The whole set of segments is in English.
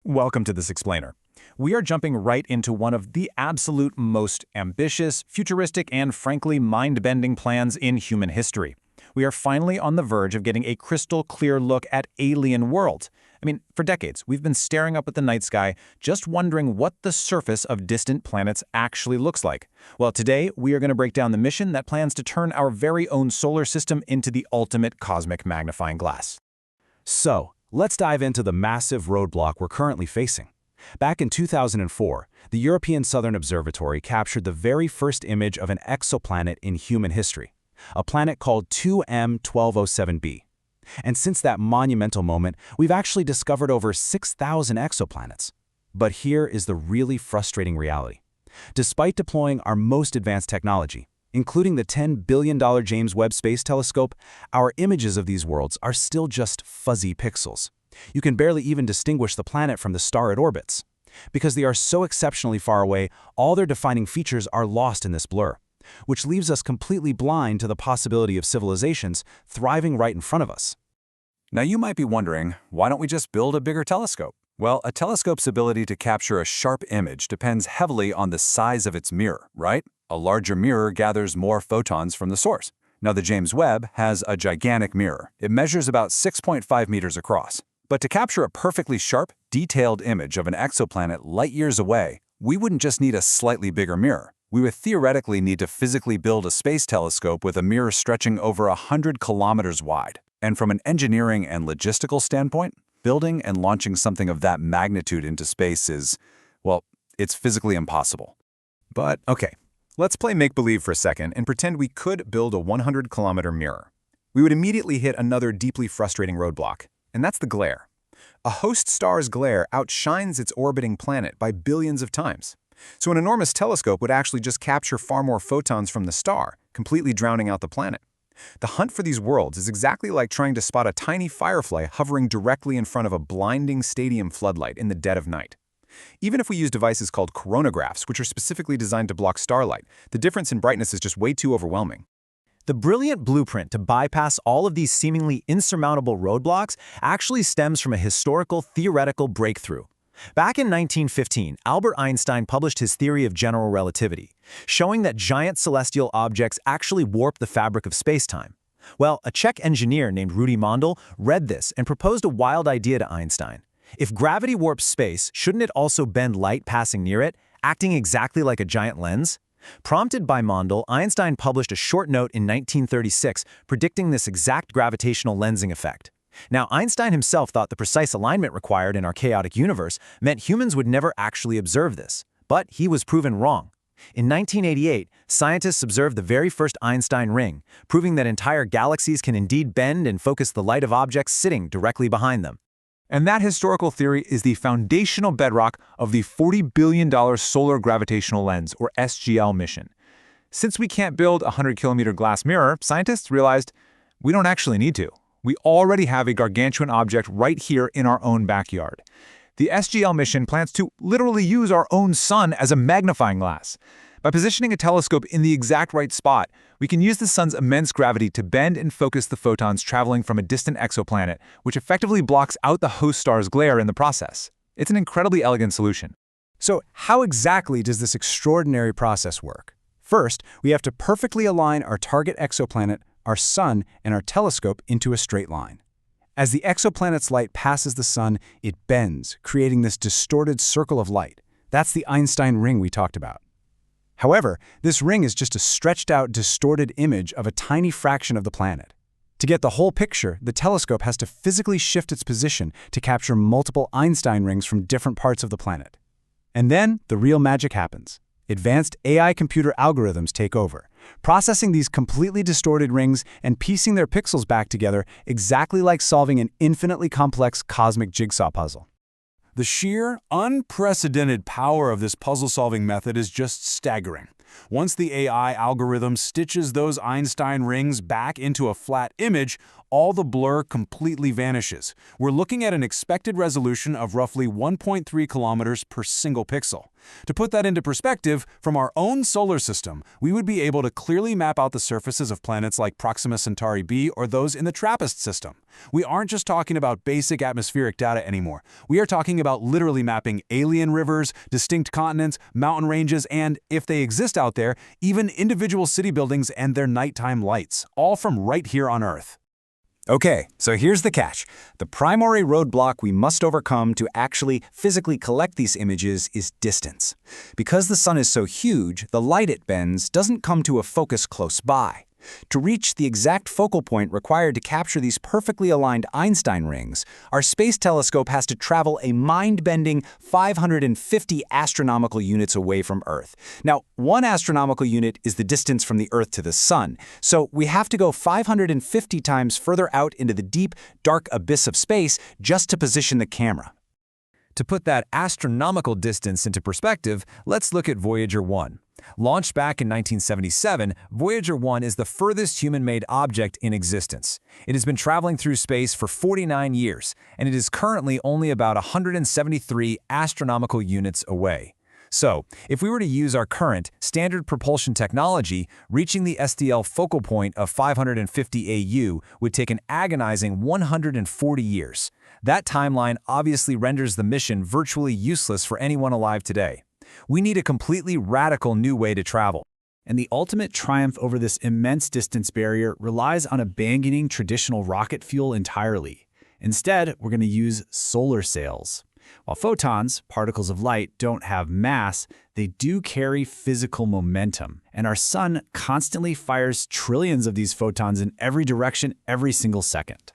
Welcome to this explainer. We are jumping right into one of the absolute most ambitious, futuristic, and frankly mind-bending plans in human history. We are finally on the verge of getting a crystal clear look at alien worlds. For decades, we've been staring up at the night sky, just wondering what the surface of distant planets actually looks like. Well, today, we are going to break down the mission that plans to turn our very own solar system into the ultimate cosmic magnifying glass. So, let's dive into the massive roadblock we're currently facing. Back in 2004, the European Southern Observatory captured the very first image of an exoplanet in human history, a planet called 2M1207b. And since that monumental moment, we've actually discovered over 6,000 exoplanets. But here is the really frustrating reality. Despite deploying our most advanced technology, including the $10 billion James Webb Space Telescope, our images of these worlds are still just fuzzy pixels. You can barely even distinguish the planet from the star it orbits. Because they are so exceptionally far away, all their defining features are lost in this blur, which leaves us completely blind to the possibility of civilizations thriving right in front of us. Now you might be wondering, why don't we just build a bigger telescope? Well, a telescope's ability to capture a sharp image depends heavily on the size of its mirror, right? A larger mirror gathers more photons from the source. Now the James Webb has a gigantic mirror. It measures about 6.5 meters across. But to capture a perfectly sharp, detailed image of an exoplanet light years away, we wouldn't just need a slightly bigger mirror. We would theoretically need to physically build a space telescope with a mirror stretching over 100 kilometers wide. And from an engineering and logistical standpoint, building and launching something of that magnitude into space is, well, it's physically impossible. But okay, let's play make-believe for a second and pretend we could build a 100-kilometer mirror. We would immediately hit another deeply frustrating roadblock, and that's the glare. A host star's glare outshines its orbiting planet by billions of times. So an enormous telescope would actually just capture far more photons from the star, completely drowning out the planet. The hunt for these worlds is exactly like trying to spot a tiny firefly hovering directly in front of a blinding stadium floodlight in the dead of night. Even if we use devices called coronagraphs, which are specifically designed to block starlight, the difference in brightness is just way too overwhelming. The brilliant blueprint to bypass all of these seemingly insurmountable roadblocks actually stems from a historical theoretical breakthrough. Back in 1915, Albert Einstein published his theory of general relativity, showing that giant celestial objects actually warp the fabric of space-time. Well, a Czech engineer named Rudi Mondel read this and proposed a wild idea to Einstein. If gravity warps space, shouldn't it also bend light passing near it, acting exactly like a giant lens? Prompted by Mondel, Einstein published a short note in 1936 predicting this exact gravitational lensing effect. Now, Einstein himself thought the precise alignment required in our chaotic universe meant humans would never actually observe this. But he was proven wrong. In 1988, scientists observed the very first Einstein ring, proving that entire galaxies can indeed bend and focus the light of objects sitting directly behind them. And that historical theory is the foundational bedrock of the $40 billion Solar Gravitational Lens, or SGL, mission. Since we can't build a 100-kilometer glass mirror, scientists realized we don't actually need to. We already have a gargantuan object right here in our own backyard. The SGL mission plans to literally use our own sun as a magnifying glass. By positioning a telescope in the exact right spot, we can use the sun's immense gravity to bend and focus the photons traveling from a distant exoplanet, which effectively blocks out the host star's glare in the process. It's an incredibly elegant solution. So, how exactly does this extraordinary process work? First, we have to perfectly align our target exoplanet, our sun, and our telescope into a straight line. As the exoplanet's light passes the sun, it bends, creating this distorted circle of light. That's the Einstein ring we talked about. However, this ring is just a stretched-out, distorted image of a tiny fraction of the planet. To get the whole picture, the telescope has to physically shift its position to capture multiple Einstein rings from different parts of the planet. And then, the real magic happens. Advanced AI computer algorithms take over, processing these completely distorted rings and piecing their pixels back together exactly like solving an infinitely complex cosmic jigsaw puzzle. The sheer, unprecedented power of this puzzle-solving method is just staggering. Once the AI algorithm stitches those Einstein rings back into a flat image, all the blur completely vanishes. We're looking at an expected resolution of roughly 1.3 kilometers per single pixel. To put that into perspective, from our own solar system, we would be able to clearly map out the surfaces of planets like Proxima Centauri b or those in the TRAPPIST system. We aren't just talking about basic atmospheric data anymore. We are talking about literally mapping alien rivers, distinct continents, mountain ranges, and, if they exist out there, even individual city buildings and their nighttime lights, all from right here on Earth. Okay, so here's the catch. The primary roadblock we must overcome to actually physically collect these images is distance. Because the sun is so huge, the light it bends doesn't come to a focus close by. To reach the exact focal point required to capture these perfectly aligned Einstein rings, our space telescope has to travel a mind-bending 550 astronomical units away from Earth. Now, 1 astronomical unit is the distance from the Earth to the sun, so we have to go 550 times further out into the deep, dark abyss of space just to position the camera. To put that astronomical distance into perspective, let's look at Voyager 1. Launched back in 1977, Voyager 1 is the furthest human-made object in existence. It has been traveling through space for 49 years, and it is currently only about 173 astronomical units away. So, if we were to use our current, standard propulsion technology, reaching the STL focal point of 550 AU would take an agonizing 140 years. That timeline obviously renders the mission virtually useless for anyone alive today. We need a completely radical new way to travel. And the ultimate triumph over this immense distance barrier relies on abandoning traditional rocket fuel entirely. Instead, we're going to use solar sails. While photons, particles of light, don't have mass, they do carry physical momentum. And our sun constantly fires trillions of these photons in every direction every single second.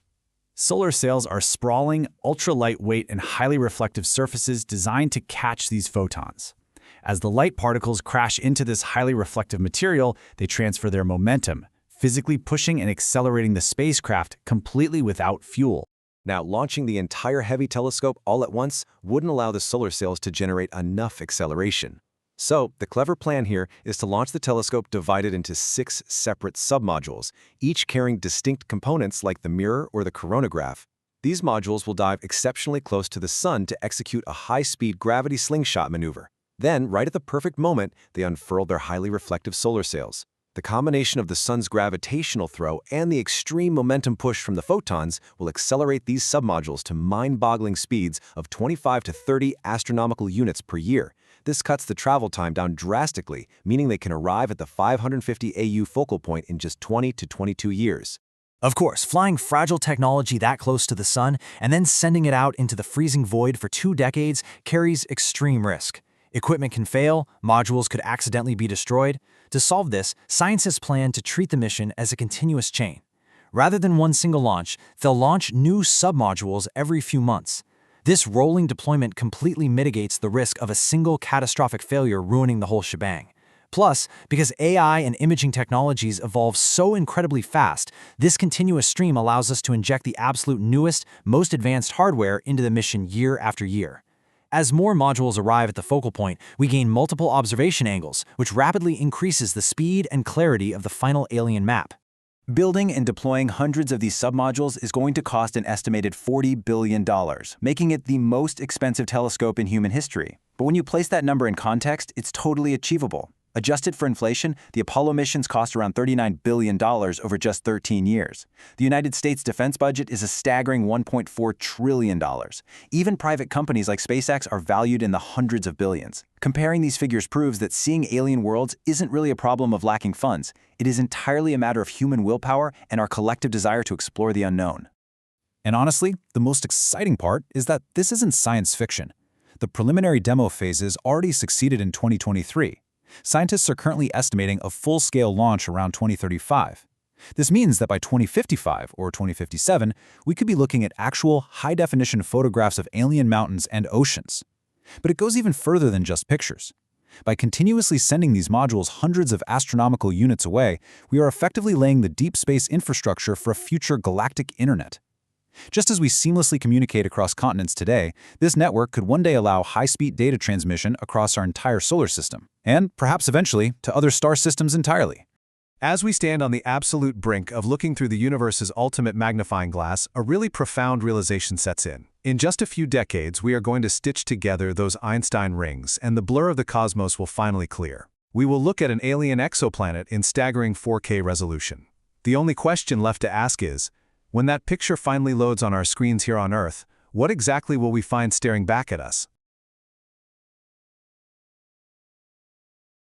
Solar sails are sprawling, ultra-lightweight, and highly reflective surfaces designed to catch these photons. As the light particles crash into this highly reflective material, they transfer their momentum, physically pushing and accelerating the spacecraft completely without fuel. Now, launching the entire heavy telescope all at once wouldn't allow the solar sails to generate enough acceleration. So, the clever plan here is to launch the telescope divided into 6 separate submodules, each carrying distinct components like the mirror or the coronagraph. These modules will dive exceptionally close to the sun to execute a high-speed gravity slingshot maneuver. Then, right at the perfect moment, they unfurl their highly reflective solar sails. The combination of the sun's gravitational throw and the extreme momentum push from the photons will accelerate these submodules to mind-boggling speeds of 25 to 30 astronomical units per year. This cuts the travel time down drastically, meaning they can arrive at the 550 AU focal point in just 20 to 22 years. Of course, flying fragile technology that close to the sun and then sending it out into the freezing void for 2 decades carries extreme risk. Equipment can fail, modules could accidentally be destroyed. To solve this, scientists plan to treat the mission as a continuous chain. Rather than one single launch, they'll launch new submodules every few months. This rolling deployment completely mitigates the risk of a single catastrophic failure ruining the whole shebang. Plus, because AI and imaging technologies evolve so incredibly fast, this continuous stream allows us to inject the absolute newest, most advanced hardware into the mission year after year. As more modules arrive at the focal point, we gain multiple observation angles, which rapidly increases the speed and clarity of the final alien map. Building and deploying hundreds of these submodules is going to cost an estimated $40 billion, making it the most expensive telescope in human history. But when you place that number in context, it's totally achievable. Adjusted for inflation, the Apollo missions cost around $39 billion over just 13 years. The United States defense budget is a staggering $1.4 trillion. Even private companies like SpaceX are valued in the hundreds of billions. Comparing these figures proves that seeing alien worlds isn't really a problem of lacking funds. It is entirely a matter of human willpower and our collective desire to explore the unknown. And honestly, the most exciting part is that this isn't science fiction. The preliminary demo phases already succeeded in 2023. Scientists are currently estimating a full-scale launch around 2035. This means that by 2055 or 2057, we could be looking at actual high-definition photographs of alien mountains and oceans. But it goes even further than just pictures. By continuously sending these modules hundreds of astronomical units away, we are effectively laying the deep space infrastructure for a future galactic internet. Just as we seamlessly communicate across continents today, this network could one day allow high-speed data transmission across our entire solar system, and perhaps eventually to other star systems entirely. As we stand on the absolute brink of looking through the universe's ultimate magnifying glass, a really profound realization sets in. In just a few decades, we are going to stitch together those Einstein rings, and the blur of the cosmos will finally clear. We will look at an alien exoplanet in staggering 4K resolution. The only question left to ask is, when that picture finally loads on our screens here on Earth, what exactly will we find staring back at us?